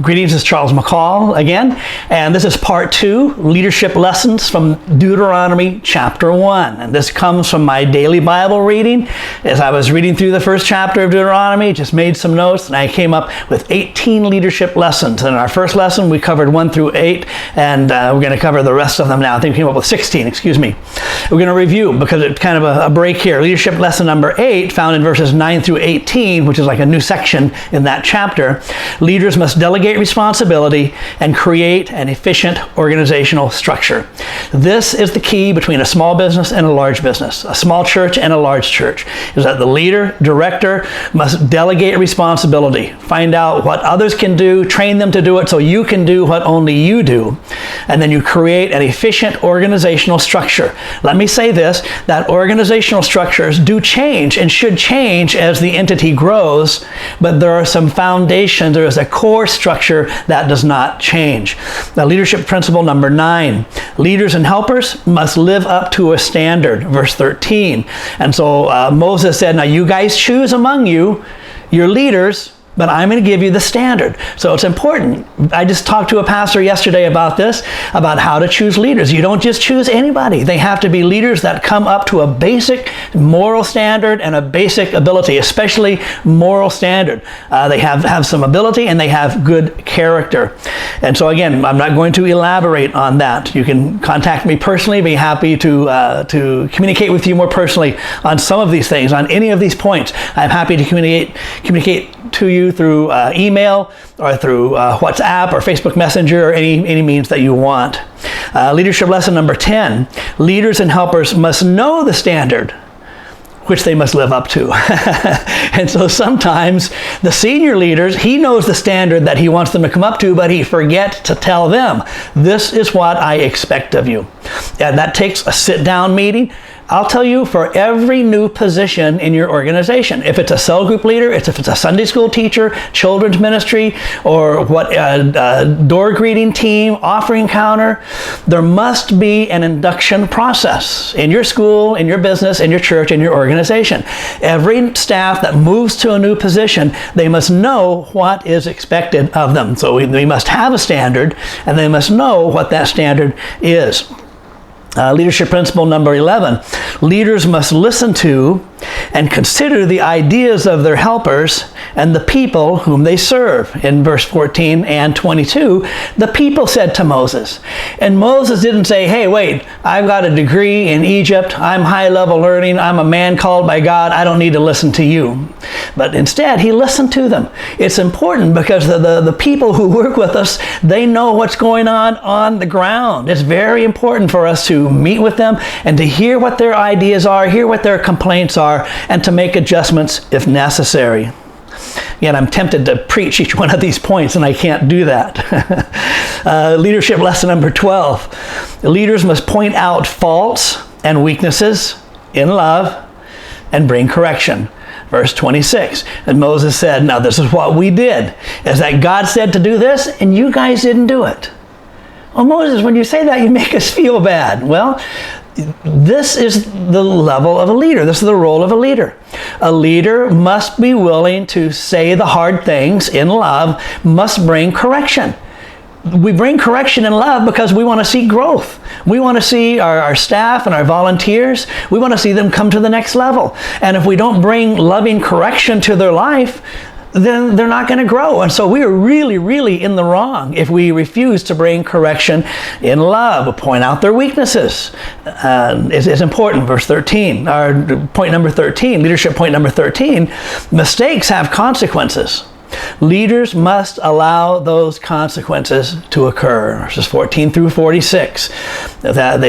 Greetings, it's Charles McCall again, and this is part 2, Leadership Lessons from Deuteronomy chapter 1. And this comes from my daily Bible reading. As I was reading through the first chapter of Deuteronomy, just made some notes, and I came up with 18 leadership lessons. And in our first lesson, we covered 1 through 8, and we're going to cover the rest of them now. I think we came up with 16, excuse me. We're going to review, because it's kind of a break here. Leadership lesson number 8, found in verses 9 through 18, which is like a new section in that chapter. Leaders must delegate responsibility and create an efficient organizational structure. This is the key between a small business and a large business, a small church and a large church, is that the leader, director must delegate responsibility, find out what others can do, train them to do it so you can do what only you do, and then you create an efficient organizational structure. Let me say this, that organizational structures do change and should change as the entity grows, but there are some foundations, there is a core structure that does not change. Now, leadership principle number 9, leaders and helpers must live up to a standard, verse 13. And so Moses said, now you guys choose among you your leaders, but I'm going to give you the standard. So it's important. I just talked to a pastor yesterday about this, about how to choose leaders. You don't just choose anybody. They have to be leaders that come up to a basic moral standard and a basic ability, especially moral standard. They have some ability and they have good character. And so again, I'm not going to elaborate on that. You can contact me personally, be happy to communicate with you more personally on some of these things, on any of these points. I'm happy to communicate to you through email or through WhatsApp or Facebook Messenger or any means that you want. Leadership lesson number 10, leaders and helpers must know the standard which they must live up to. And so sometimes the senior leaders, he knows the standard that he wants them to come up to, but he forgets to tell them, this is what I expect of you. And that takes a sit-down meeting. I'll tell you, for every new position in your organization, if it's a cell group leader, if it's a Sunday school teacher, children's ministry, or door greeting team, offering counter, there must be an induction process in your school, in your business, in your church, in your organization. Every staff that moves to a new position, they must know what is expected of them. So we must have a standard, and they must know what that standard is. Leadership principle number 11, leaders must listen to and consider the ideas of their helpers and the people whom they serve. In verse 14 and 22, the people said to Moses, and Moses didn't say, hey, wait, I've got a degree in Egypt, I'm high-level learning, I'm a man called by God, I don't need to listen to you. But instead, he listened to them. It's important because the people who work with us, they know what's going on the ground. It's very important for us to meet with them and to hear what their ideas are, hear what their complaints are, and to make adjustments if necessary. Yet I'm tempted to preach each one of these points, and I can't do that. Leadership lesson number 12. Leaders must point out faults and weaknesses in love and bring correction. Verse 26, and Moses said, now this is what we did, is that God said to do this, and you guys didn't do it. Well, Moses, when you say that, you make us feel bad. Well, this is the level of a leader. This is the role of a leader. A leader must be willing to say the hard things in love, must bring correction. We bring correction in love because we want to see growth. We want to see our staff and our volunteers, we want to see them come to the next level. And if we don't bring loving correction to their life, then they're not going to grow. And so we are really, really in the wrong if we refuse to bring correction in love. We'll point out their weaknesses. It's important. Verse 13, or point number 13, leadership point number 13, mistakes have consequences. Leaders must allow those consequences to occur. Verses 14 through 46. That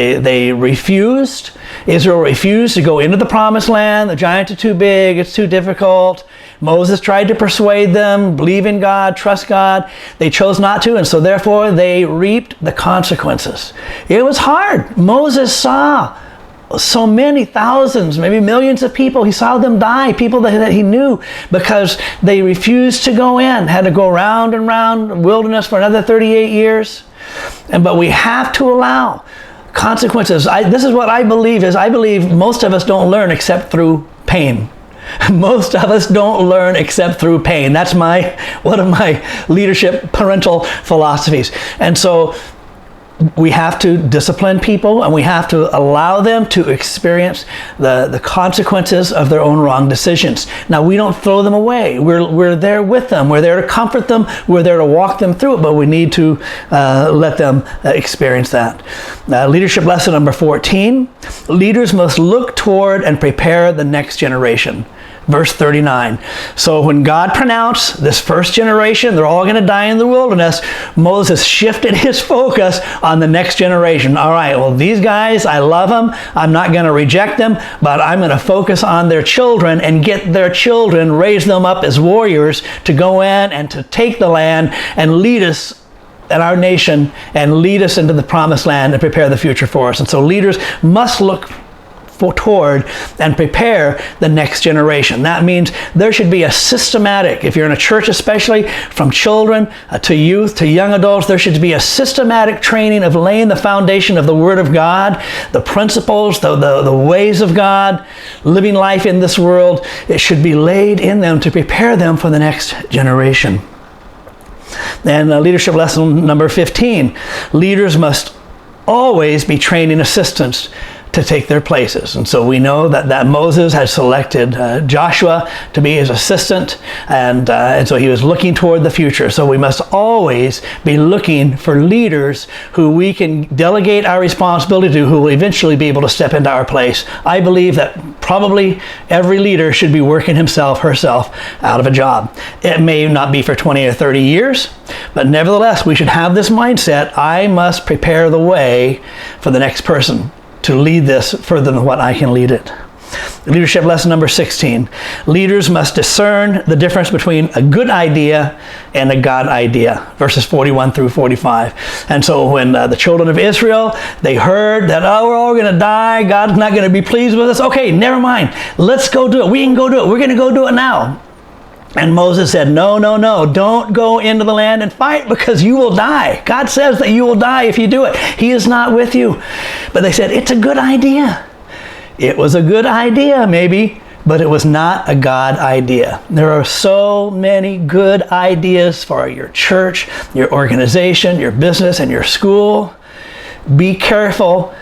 Israel refused to go into the promised land. The giants are too big, it's too difficult. Moses tried to persuade them, believe in God, trust God. They chose not to, and so therefore they reaped the consequences. It was hard. Moses saw so many thousands, maybe millions of people. He saw them die, people that he knew, because they refused to go in, had to go round and round the wilderness for another 38 years. But we have to allow consequences. This is what I believe is, I believe most of us don't learn except through pain. Most of us don't learn except through pain. That's one of my leadership parental philosophies. And so we have to discipline people, and we have to allow them to experience the consequences of their own wrong decisions. Now, we don't throw them away. We're there with them. We're there to comfort them. We're there to walk them through it, but we need to let them experience that. Leadership lesson number 14, leaders must look toward and prepare the next generation. Verse 39. So when God pronounced this first generation, they're all going to die in the wilderness, Moses shifted his focus on the next generation. All right, well, these guys, I love them. I'm not going to reject them, but I'm going to focus on their children and get their children, raise them up as warriors to go in and to take the land and lead us and our nation and lead us into the promised land and prepare the future for us. And so leaders must look toward and prepare the next generation. That means there should be a systematic, if you're in a church especially, from children to youth to young adults, there should be a systematic training of laying the foundation of the Word of God, the principles, the ways of God, living life in this world. It should be laid in them to prepare them for the next generation. And leadership lesson number 15, leaders must always be training assistants to take their places. And so we know that Moses had selected Joshua to be his assistant, and so he was looking toward the future. So we must always be looking for leaders who we can delegate our responsibility to, who will eventually be able to step into our place. I believe that probably every leader should be working himself, herself out of a job. It may not be for 20 or 30 years, but nevertheless, we should have this mindset: I must prepare the way for the next person to lead this further than what I can lead it. Leadership lesson number 16. Leaders must discern the difference between a good idea and a God idea. Verses 41 through 45. And so when the children of Israel, they heard that, oh, we're all going to die, God's not going to be pleased with us. Okay, never mind. Let's go do it. We can go do it. We're going to go do it now. And Moses said, no, don't go into the land and fight, because you will die. God says that you will die if you do it. He is not with you. But they said, it's a good idea. It was a good idea, maybe, but it was not a God idea. There are so many good ideas for your church, your organization, your business, and your school. Be careful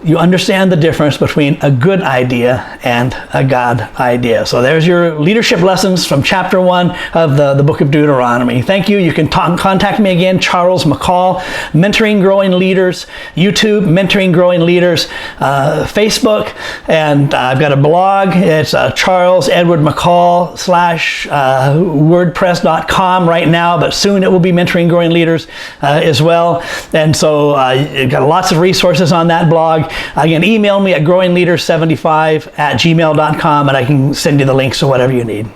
you understand the difference between a good idea and a God idea. So there's your leadership lessons from chapter 1 of the Book of Deuteronomy. Thank you. You can contact me again, Charles McCall, Mentoring Growing Leaders, YouTube, Mentoring Growing Leaders, Facebook, and I've got a blog. It's charlesedwardmccall/wordpress.com right now, but soon it will be Mentoring Growing Leaders as well. And so you've got lots of resources on that blog. Again, email me at growingleaders75@gmail.com, and I can send you the links to whatever you need.